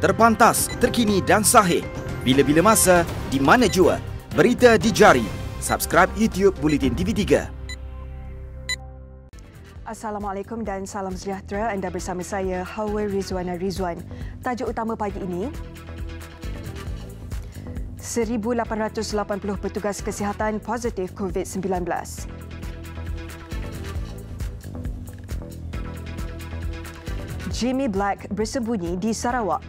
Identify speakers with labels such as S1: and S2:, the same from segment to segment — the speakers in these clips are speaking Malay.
S1: Terpantas, terkini dan sahih. Bila-bila masa, di mana jua. Berita di jari. Subscribe YouTube Bulletin TV3.
S2: Assalamualaikum dan salam sejahtera. Anda bersama saya, Hawa Rizwana Rizwan. Tajuk utama pagi ini, 1,880 petugas kesihatan positif COVID-19. Jimmy Black bersembunyi di Sarawak.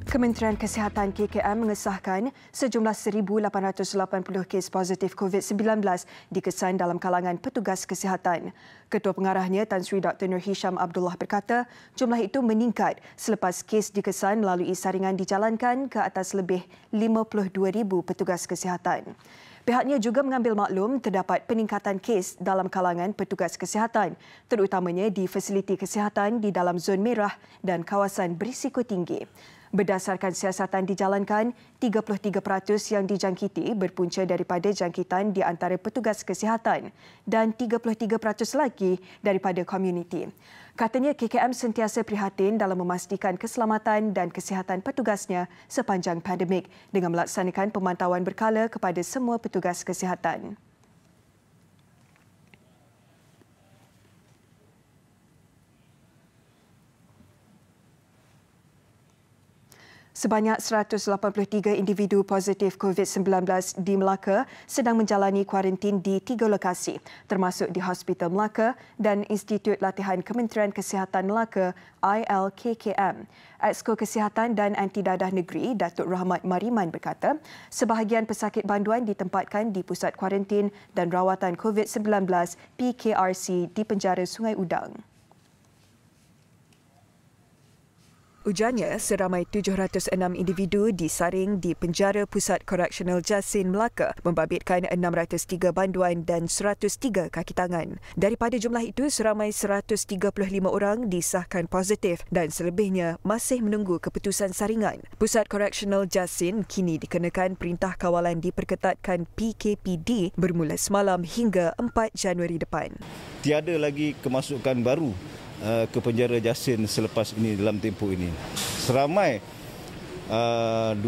S2: Kementerian Kesihatan KKM mengesahkan sejumlah 1,880 kes positif COVID-19 dikesan dalam kalangan petugas kesihatan. Ketua Pengarahnya Tan Sri Dr. Nur Hisham Abdullah berkata, jumlah itu meningkat selepas kes dikesan melalui saringan dijalankan ke atas lebih 52,000 petugas kesihatan. Pihaknya juga mengambil maklum terdapat peningkatan kes dalam kalangan petugas kesihatan, terutamanya di fasiliti kesihatan di dalam zon merah dan kawasan berisiko tinggi. Berdasarkan siasatan dijalankan, 33% yang dijangkiti berpunca daripada jangkitan di antara petugas kesihatan dan 33% lagi daripada komuniti. Katanya KKM sentiasa prihatin dalam memastikan keselamatan dan kesihatan petugasnya sepanjang pandemik dengan melaksanakan pemantauan berkala kepada semua petugas kesihatan. Sebanyak 183 individu positif COVID-19 di Melaka sedang menjalani kuarantin di 3 lokasi, termasuk di Hospital Melaka dan Institut Latihan Kementerian Kesihatan Melaka ILKKM. Exco Kesihatan dan Antidadah Negeri Datuk Rahmat Mariman berkata, sebahagian pesakit banduan ditempatkan di Pusat Kuarantin dan Rawatan COVID-19 PKRC di Penjara Sungai Udang. Ujarnya, seramai 706 individu disaring di Penjara Pusat Koreksional Jasin Melaka membabitkan 603 banduan dan 103 kaki tangan. Daripada jumlah itu, seramai 135 orang disahkan positif dan selebihnya masih menunggu keputusan saringan. Pusat Koreksional Jasin kini dikenakan perintah kawalan diperketatkan PKPD bermula semalam hingga 4 Januari depan.
S3: Tiada lagi kemasukan baru ke penjara Jasin selepas ini dalam tempoh ini. Seramai 25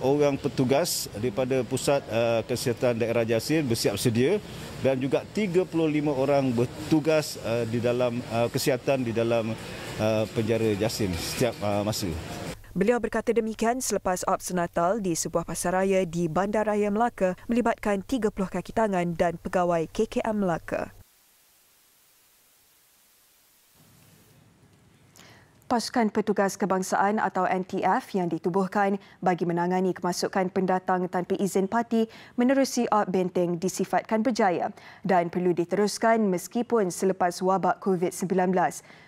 S3: orang petugas daripada Pusat Kesihatan Daerah Jasin bersiap sedia dan juga 35 orang bertugas di dalam kesihatan di dalam penjara Jasin setiap masa.
S2: Beliau berkata demikian selepas ops Natal di sebuah pasaraya di Bandaraya Melaka melibatkan 30 kaki tangan dan pegawai KKM Melaka. Pasukan Petugas Kebangsaan atau NTF yang ditubuhkan bagi menangani kemasukan pendatang tanpa izin parti menerusi op benteng disifatkan berjaya dan perlu diteruskan meskipun selepas wabak COVID-19.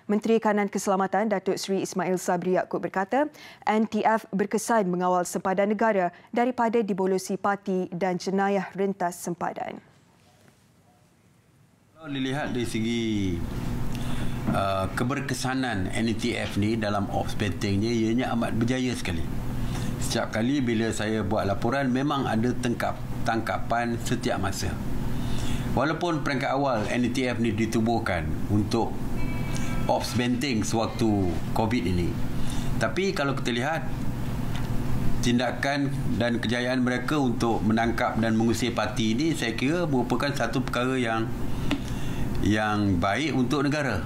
S2: Menteri Kanan Keselamatan Datuk Seri Ismail Sabri Yaakob berkata, NTF berkesan mengawal sempadan negara daripada dibolosi parti dan jenayah rentas sempadan.
S4: Kalau dilihat dari segi keberkesanan NTF ni dalam ops bentengnya, ianya amat berjaya sekali. Setiap kali bila saya buat laporan memang ada tangkapan setiap masa. Walaupun peringkat awal NTF ni ditubuhkan untuk ops benteng sewaktu COVID ini, tapi kalau kita lihat tindakan dan kejayaan mereka untuk menangkap dan mengusir parti ini, saya kira merupakan satu perkara yang baik untuk negara.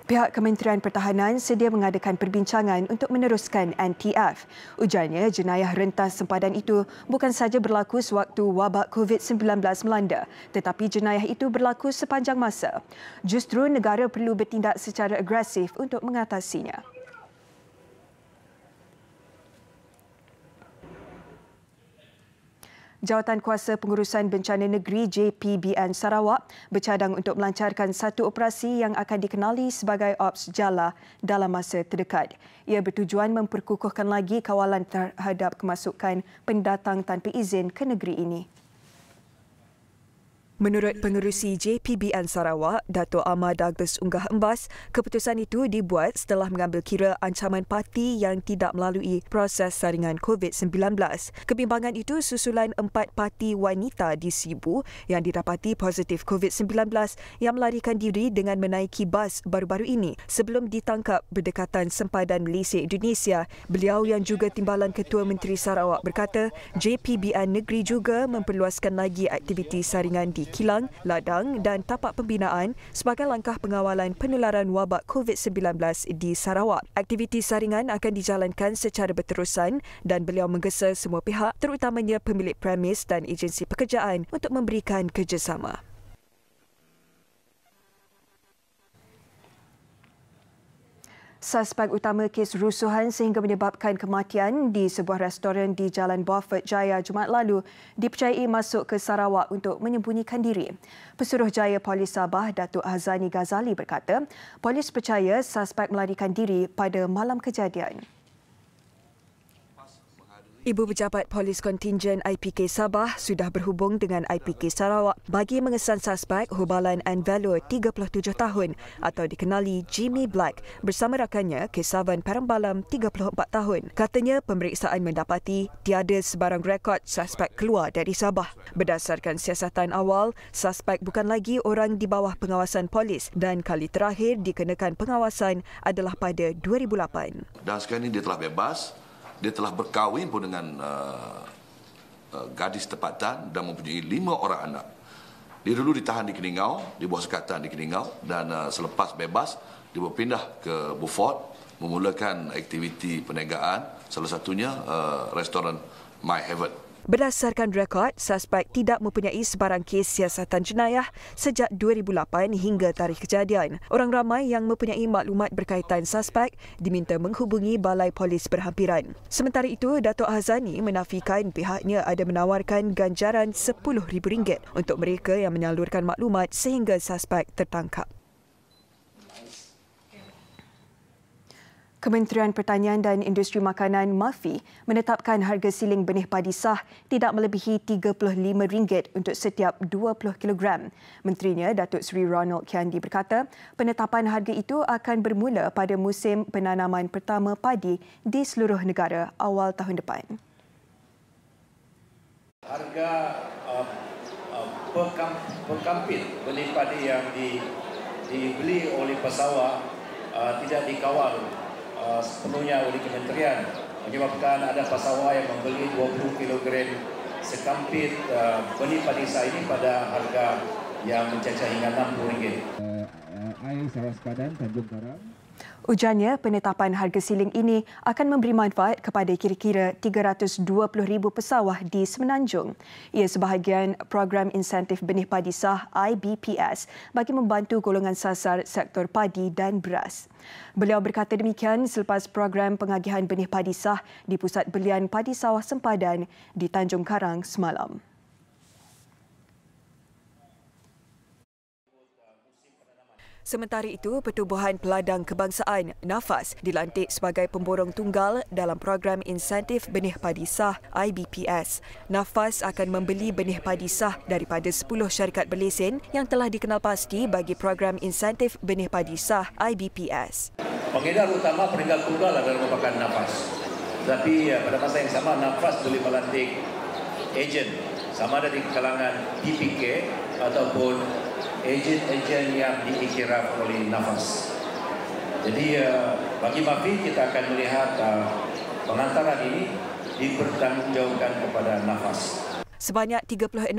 S2: Pihak Kementerian Pertahanan sedia mengadakan perbincangan untuk meneruskan NTF. Ujarnya, jenayah rentas sempadan itu bukan sahaja berlaku sewaktu wabak COVID-19 melanda, tetapi jenayah itu berlaku sepanjang masa. Justru negara perlu bertindak secara agresif untuk mengatasinya. Jawatan Kuasa Pengurusan Bencana Negeri JPBN Sarawak bercadang untuk melancarkan satu operasi yang akan dikenali sebagai Ops Jala dalam masa terdekat. Ia bertujuan memperkukuhkan lagi kawalan terhadap kemasukan pendatang tanpa izin ke negeri ini. Menurut Pengerusi JPBN Sarawak, Dato' Ahmad Douglas Unggah Embas, keputusan itu dibuat setelah mengambil kira ancaman parti yang tidak melalui proses saringan COVID-19. Kebimbangan itu susulan 4 parti wanita di Sibu yang didapati positif COVID-19 yang melarikan diri dengan menaiki bas baru-baru ini. Sebelum ditangkap berdekatan sempadan Malaysia Indonesia, beliau yang juga Timbalan Ketua Menteri Sarawak berkata, JPBN Negeri juga memperluaskan lagi aktiviti saringan di kilang, ladang dan tapak pembinaan sebagai langkah pengawalan penularan wabak COVID-19 di Sarawak. Aktiviti saringan akan dijalankan secara berterusan dan beliau menggesa semua pihak, terutamanya pemilik premis dan agensi pekerjaan untuk memberikan kerjasama. Suspek utama kes rusuhan sehingga menyebabkan kematian di sebuah restoran di Jalan Beaufort Jaya Jumaat lalu dipercayai masuk ke Sarawak untuk menyembunyikan diri. Pesuruhjaya Polis Sabah, Datuk Hazani Ghazali berkata, polis percaya suspek melarikan diri pada malam kejadian. Ibu Pejabat Polis Kontingen IPK Sabah sudah berhubung dengan IPK Sarawak bagi mengesan suspek Hubalan Anvelo 37 tahun atau dikenali Jimmy Black bersama rakannya Kesavan Parambalam 34 tahun. Katanya pemeriksaan mendapati tiada sebarang rekod suspek keluar dari Sabah. Berdasarkan siasatan awal, suspek bukan lagi orang di bawah pengawasan polis dan kali terakhir dikenakan pengawasan adalah pada 2008.
S5: Dan sekarang ini dia telah bebas. Dia telah berkahwin pun dengan gadis tempatan dan mempunyai 5 orang anak. Dia dulu ditahan di Keningau, di bawah sekatan di Keningau dan selepas bebas, dia berpindah ke Beaufort memulakan aktiviti perniagaan, salah satunya restoran My Heaven.
S2: Berdasarkan rekod, suspek tidak mempunyai sebarang kes siasatan jenayah sejak 2008 hingga tarikh kejadian. Orang ramai yang mempunyai maklumat berkaitan suspek diminta menghubungi Balai Polis Berhampiran. Sementara itu, Datuk Hazani menafikan pihaknya ada menawarkan ganjaran RM10,000 untuk mereka yang menyalurkan maklumat sehingga suspek tertangkap. Kementerian Pertanian dan Industri Makanan MAFI menetapkan harga siling benih padi sah tidak melebihi RM35 untuk setiap 20 kg. Menterinya, Datuk Seri Ronald Kiandi berkata, penetapan harga itu akan bermula pada musim penanaman pertama padi di seluruh negara awal tahun depan.
S6: Harga per kampit benih padi yang dibeli oleh pesawat tidak dikawal sepenuhnya oleh kementerian, menyebabkan ada pesawat yang membeli 20 kg sekampit benih padi sah ini pada harga yang mencecah hingga RM60.
S7: Air Sarawak Sepadan, Tanjung Karang.
S2: Ujarnya, penetapan harga siling ini akan memberi manfaat kepada kira-kira 320,000 pesawah di Semenanjung. Ia sebahagian program insentif benih padi sah IBPS bagi membantu golongan sasar sektor padi dan beras. Beliau berkata demikian selepas program pengagihan benih padi sah di Pusat Belian Padi Sawah Sempadan di Tanjung Karang semalam. Sementara itu, Pertubuhan Peladang Kebangsaan (NAFAS) dilantik sebagai pemborong tunggal dalam program insentif benih padi sah IBPS. NAFAS akan membeli benih padi sah daripada 10 syarikat berlesen yang telah dikenal pasti bagi program insentif benih padi sah IBPS.
S6: Pengedar utama peninggal tunggal adalah merupakan NAFAS. Tapi pada masa yang sama, NAFAS boleh melantik ejen sama ada di kalangan PPK ataupun ejen-ejen yang diiktiraf oleh NAFAS. Jadi bagi MAFI kita akan melihat pengantaran ini dipertanggungjawabkan kepada NAFAS.
S2: Sebanyak 36,000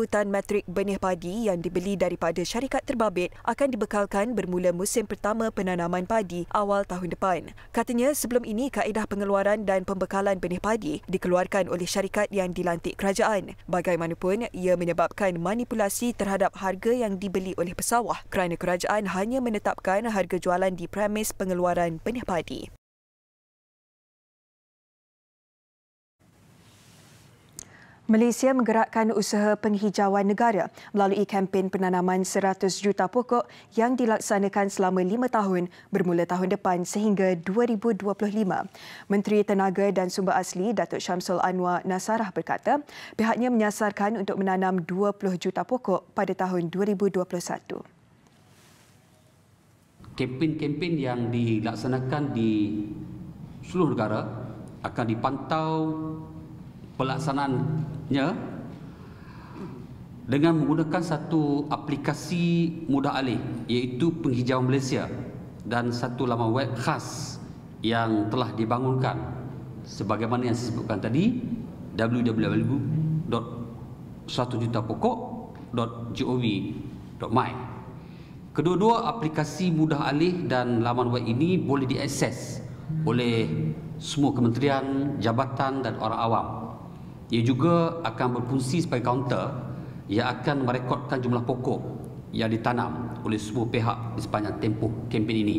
S2: tan metrik benih padi yang dibeli daripada syarikat terbabit akan dibekalkan bermula musim pertama penanaman padi awal tahun depan. Katanya sebelum ini kaedah pengeluaran dan pembekalan benih padi dikeluarkan oleh syarikat yang dilantik kerajaan. Bagaimanapun, ia menyebabkan manipulasi terhadap harga yang dibeli oleh pesawah kerana kerajaan hanya menetapkan harga jualan di premis pengeluaran benih padi. Malaysia menggerakkan usaha penghijauan negara melalui kempen penanaman 100 juta pokok yang dilaksanakan selama 5 tahun bermula tahun depan sehingga 2025. Menteri Tenaga dan Sumber Asli Datuk Syamsul Anwar Nasarah berkata pihaknya menyasarkan untuk menanam 20 juta pokok pada tahun 2021.
S8: Kempen-kempen yang dilaksanakan di seluruh negara akan dipantau pelaksanaannya dengan menggunakan satu aplikasi mudah alih iaitu Penghijauan Malaysia dan satu laman web khas yang telah dibangunkan sebagaimana yang saya sebutkan tadi, www.1jutapokok.gov.my. Kedua-dua aplikasi mudah alih dan laman web ini boleh diakses oleh semua kementerian, jabatan dan orang awam. Ia juga akan berfungsi sebagai kaunter yang akan merekodkan jumlah pokok yang ditanam oleh semua pihak di sepanjang tempoh kempen ini.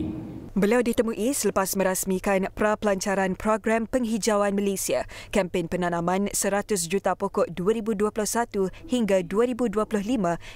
S2: Beliau ditemui selepas merasmikan pra-pelancaran program penghijauan Malaysia, kempen penanaman 100 juta pokok 2021 hingga 2025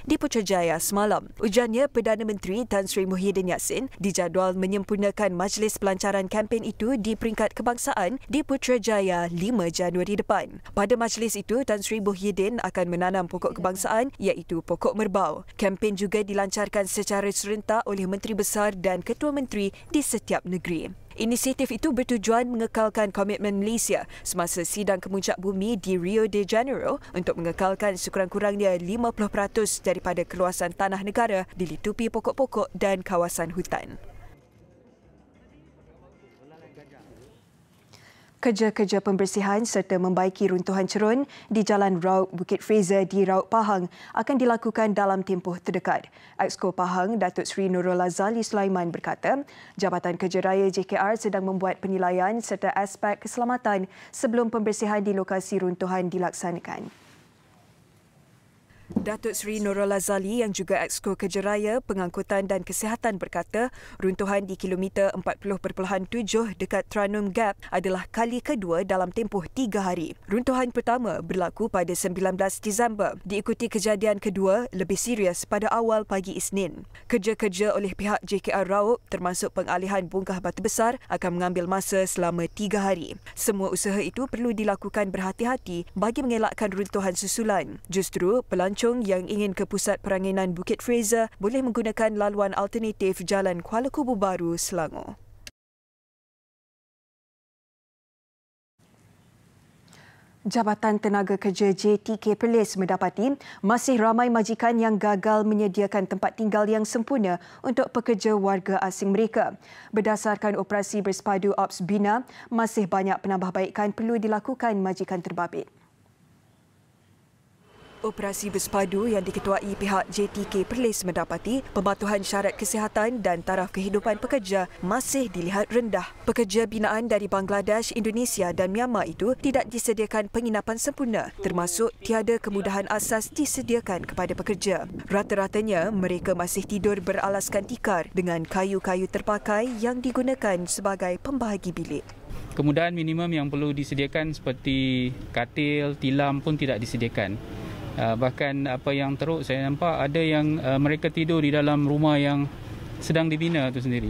S2: di Putrajaya semalam. Ujarnya, Perdana Menteri Tan Sri Muhyiddin Yassin dijadual menyempurnakan majlis pelancaran kempen itu di peringkat kebangsaan di Putrajaya 5 Januari depan. Pada majlis itu, Tan Sri Muhyiddin akan menanam pokok kebangsaan iaitu pokok merbau. Kempen juga dilancarkan secara serentak oleh Menteri Besar dan Ketua Menteri di setiap negeri. Inisiatif itu bertujuan mengekalkan komitmen Malaysia semasa sidang kemuncak bumi di Rio de Janeiro untuk mengekalkan sekurang-kurangnya 50% daripada keluasan tanah negara dilitupi pokok-pokok dan kawasan hutan. Kerja-kerja pembersihan serta membaiki runtuhan cerun di Jalan Raub Bukit Fraser di Raub Pahang akan dilakukan dalam tempoh terdekat. Exco Pahang, Datuk Seri Nurul Azali Sulaiman berkata, Jabatan Kerja Raya JKR sedang membuat penilaian serta aspek keselamatan sebelum pembersihan di lokasi runtuhan dilaksanakan. Datuk Seri Nurul Azali yang juga Exco Kerja Raya, Pengangkutan dan Kesihatan berkata runtuhan di kilometer 40.7 dekat Tranum Gap adalah kali kedua dalam tempoh 3 hari. Runtuhan pertama berlaku pada 19 Disember, diikuti kejadian kedua lebih serius pada awal pagi Isnin. Kerja-kerja oleh pihak JKR Raub termasuk pengalihan bongkah batu besar akan mengambil masa selama 3 hari. Semua usaha itu perlu dilakukan berhati-hati bagi mengelakkan runtuhan susulan. Justru pelancong yang ingin ke pusat peranginan Bukit Fraser boleh menggunakan laluan alternatif Jalan Kuala Kubu Baru, Selangor. Jabatan Tenaga Kerja JTK Perlis mendapati masih ramai majikan yang gagal menyediakan tempat tinggal yang sempurna untuk pekerja warga asing mereka. Berdasarkan operasi bersepadu Ops Bina, masih banyak penambahbaikan perlu dilakukan majikan terbabit. Operasi bersepadu yang diketuai pihak JTK Perlis mendapati pematuhan syarat kesihatan dan taraf kehidupan pekerja masih dilihat rendah. Pekerja binaan dari Bangladesh, Indonesia dan Myanmar itu tidak disediakan penginapan sempurna, termasuk tiada kemudahan asas disediakan kepada pekerja. Rata-ratanya mereka masih tidur beralaskan tikar dengan kayu-kayu terpakai yang digunakan sebagai pembahagi bilik.
S9: Kemudahan minimum yang perlu disediakan seperti katil, tilam pun tidak disediakan. Bahkan apa yang teruk saya nampak ada yang mereka tidur di dalam rumah yang sedang dibina itu sendiri.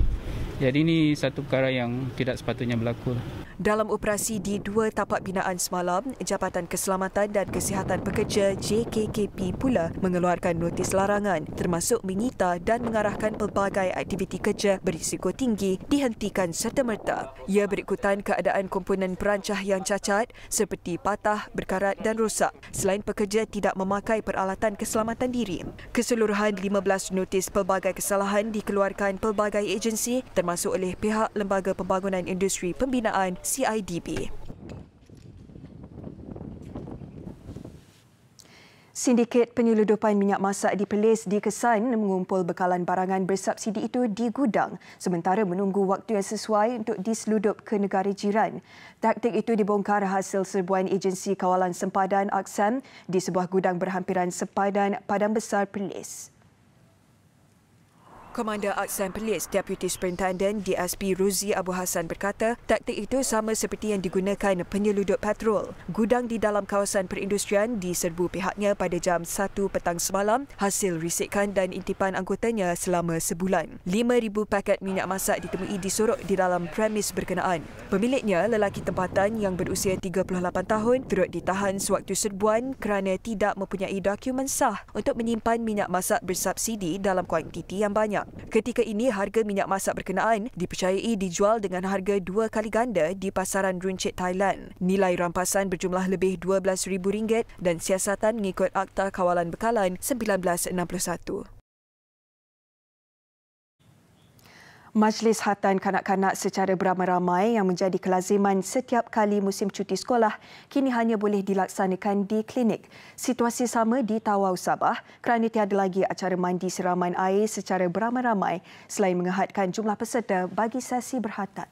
S9: Jadi ini satu perkara yang tidak sepatutnya berlaku.
S2: Dalam operasi di 2 tapak binaan semalam, Jabatan Keselamatan dan Kesihatan Pekerja JKKP pula mengeluarkan notis larangan termasuk menyita dan mengarahkan pelbagai aktiviti kerja berisiko tinggi dihentikan serta-merta. Ia berikutan keadaan komponen perancah yang cacat seperti patah, berkarat dan rosak selain pekerja tidak memakai peralatan keselamatan diri. Keseluruhan 15 notis pelbagai kesalahan dikeluarkan pelbagai agensi termasuk oleh pihak Lembaga Pembangunan Industri Pembinaan CIDB. Sindiket penyeludupan minyak masak di Perlis dikesan mengumpul bekalan barangan bersubsidi itu di gudang sementara menunggu waktu yang sesuai untuk diseludup ke negara jiran. Taktik itu dibongkar hasil serbuan Agensi Kawalan Sempadan AKSAM di sebuah gudang berhampiran sepadan Padang Besar Perlis. Komander Aksan Perlis Deputy Superintendent DSP Ruzi Abu Hassan berkata, taktik itu sama seperti yang digunakan penyelundup patrol. Gudang di dalam kawasan perindustrian diserbu pihaknya pada jam 1 petang semalam hasil risikan dan intipan anggotanya selama sebulan. 5,000 paket minyak masak ditemui disorok di dalam premis berkenaan. Pemiliknya, lelaki tempatan yang berusia 38 tahun, turut ditahan sewaktu serbuan kerana tidak mempunyai dokumen sah untuk menyimpan minyak masak bersubsidi dalam kuantiti yang banyak. Ketika ini, harga minyak masak berkenaan dipercayai dijual dengan harga 2 kali ganda di pasaran runcit Thailand. Nilai rampasan berjumlah lebih RM12,000 dan siasatan mengikut Akta Kawalan Bekalan 1961. Majlis Khatan kanak-kanak secara beramai-ramai yang menjadi kelaziman setiap kali musim cuti sekolah kini hanya boleh dilaksanakan di klinik. Situasi sama di Tawau Sabah kerana tiada lagi acara mandi siraman air secara beramai-ramai selain mengehadkan jumlah peserta bagi sesi berkhatan.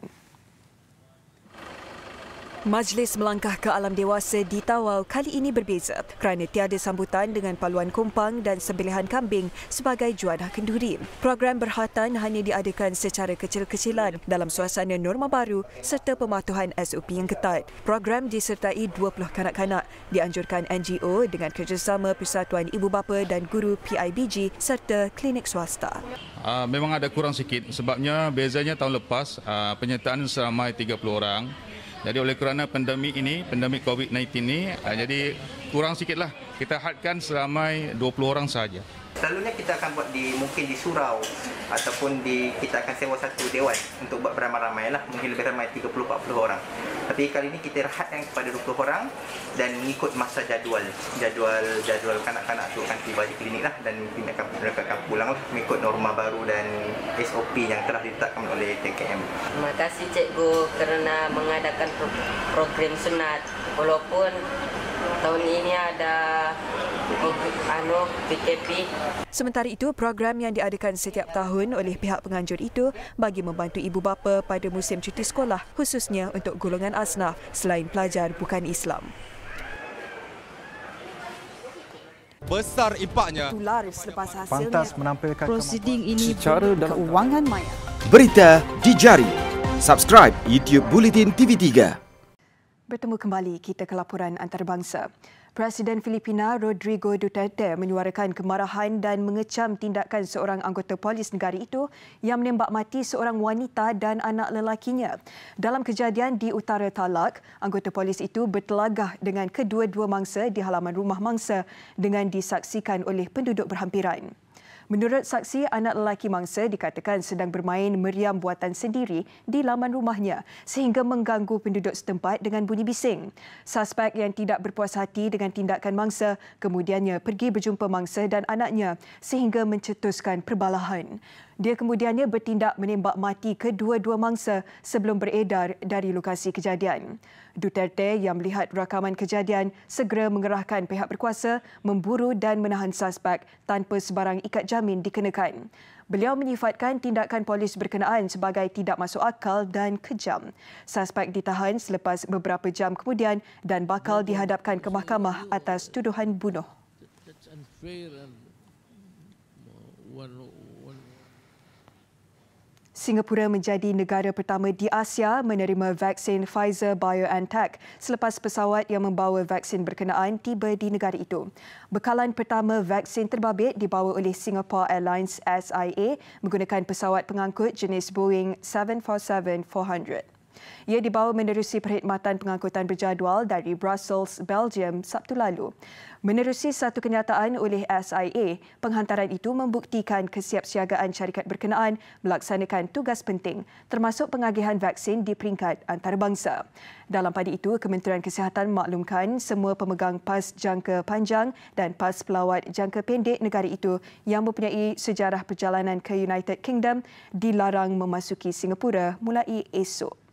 S2: Majlis melangkah ke alam dewasa di Tawau kali ini berbeza kerana tiada sambutan dengan paluan kompang dan sembelihan kambing sebagai juadah kenduri. Program berkhatan hanya diadakan secara kecil-kecilan dalam suasana norma baru serta pematuhan SOP yang ketat. Program disertai 20 kanak-kanak, dianjurkan NGO dengan kerjasama Persatuan Ibu Bapa dan Guru PIBG serta klinik swasta.
S10: Memang ada kurang sikit sebabnya bezanya tahun lepas penyertaan seramai 30 orang. Jadi oleh kerana pandemik COVID-19 ini, jadi kurang sikitlah. Kita hadkan seramai 20 orang sahaja.
S11: Selalunya kita akan buat mungkin di surau ataupun kita akan sewa satu dewan untuk buat beramai-ramai lah, mungkin lebih ramai 30-40 orang. Tapi kali ini kita rehatkan kepada 20 orang dan mengikut masa jadual kanak-kanak tu akan tiba di klinik lah dan mereka akan pulang lah mengikut norma baru dan SOP yang telah ditetapkan oleh TKM.
S12: Terima kasih cikgu kerana mengadakan program sunat walaupun tahun ini ada PKP.
S2: Sementara itu, program yang diadakan setiap tahun oleh pihak penganjur itu bagi membantu ibu bapa pada musim cuti sekolah, khususnya untuk golongan asnaf selain pelajar bukan Islam.
S13: Besar impaknya.
S2: Tular selepas hasilnya.
S14: Pantas menampilkan
S2: prosiding ini
S14: secara dalam
S2: keuangan maya.
S1: Berita di jari. Subscribe YouTube Bulletin TV3.
S2: Bertemu kembali kita ke laporan antarabangsa. Presiden Filipina Rodrigo Duterte menyuarakan kemarahan dan mengecam tindakan seorang anggota polis negara itu yang menembak mati seorang wanita dan anak lelakinya. Dalam kejadian di Utara Talak, anggota polis itu bertelagah dengan kedua-dua mangsa di halaman rumah mangsa dengan disaksikan oleh penduduk berhampiran. Menurut saksi, anak lelaki mangsa dikatakan sedang bermain meriam buatan sendiri di laman rumahnya sehingga mengganggu penduduk setempat dengan bunyi bising. Suspek yang tidak berpuas hati dengan tindakan mangsa kemudiannya pergi berjumpa mangsa dan anaknya sehingga mencetuskan perbalahan. Dia kemudiannya bertindak menembak mati kedua-dua mangsa sebelum beredar dari lokasi kejadian. Duterte yang melihat rakaman kejadian segera mengerahkan pihak berkuasa memburu dan menahan suspek tanpa sebarang ikat jamin dikenakan. Beliau menyifatkan tindakan polis berkenaan sebagai tidak masuk akal dan kejam. Suspek ditahan selepas beberapa jam kemudian dan bakal dihadapkan ke mahkamah atas tuduhan bunuh. Singapura menjadi negara pertama di Asia menerima vaksin Pfizer-BioNTech selepas pesawat yang membawa vaksin berkenaan tiba di negara itu. Bekalan pertama vaksin terbabit dibawa oleh Singapore Airlines SIA menggunakan pesawat pengangkut jenis Boeing 747-400. Ia dibawa menerusi perkhidmatan pengangkutan berjadual dari Brussels, Belgium Sabtu lalu. Menerusi satu kenyataan oleh SIA, penghantaran itu membuktikan kesiapsiagaan syarikat berkenaan melaksanakan tugas penting termasuk pengagihan vaksin di peringkat antarabangsa. Dalam pada itu, Kementerian Kesihatan maklumkan semua pemegang pas jangka panjang dan pas pelawat jangka pendek negara itu yang mempunyai sejarah perjalanan ke United Kingdom dilarang memasuki Singapura mulai esok.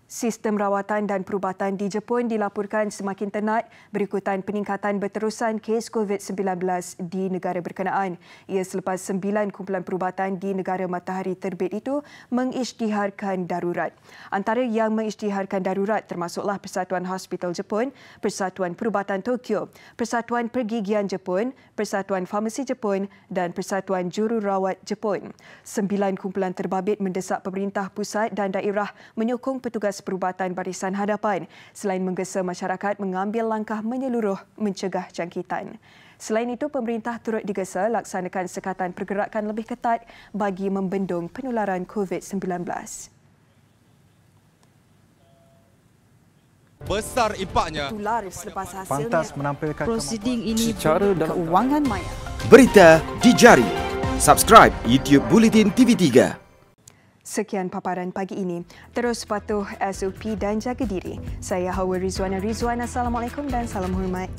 S2: Sistem rawatan dan perubatan di Jepun dilaporkan semakin tenat berikutan peningkatan berterusan kes COVID-19 di negara berkenaan. Ia selepas 9 kumpulan perubatan di negara matahari terbit itu mengisytiharkan darurat. Antara yang mengisytiharkan darurat termasuklah Persatuan Hospital Jepun, Persatuan Perubatan Tokyo, Persatuan Pergigian Jepun, Persatuan Farmasi Jepun dan Persatuan Jururawat Jepun. 9 kumpulan terbabit mendesak pemerintah pusat dan daerah menyokong petugas perubatan barisan hadapan selain menggesa masyarakat mengambil langkah menyeluruh mencegah jangkitan. Selain itu, pemerintah turut digesa laksanakan sekatan pergerakan lebih ketat bagi membendung penularan COVID-19.
S13: Besar impaknya.
S2: Tular selepas hasilnya.
S14: Pantas menampilkan
S2: prosiding ini
S14: secara
S2: keuangan maya.
S1: Berita di jari. Subscribe YouTube Bulletin TV3.
S2: Sekian paparan pagi ini. Terus patuh SOP dan jaga diri. Saya Hawa Rizwana. Assalamualaikum dan salam hormat.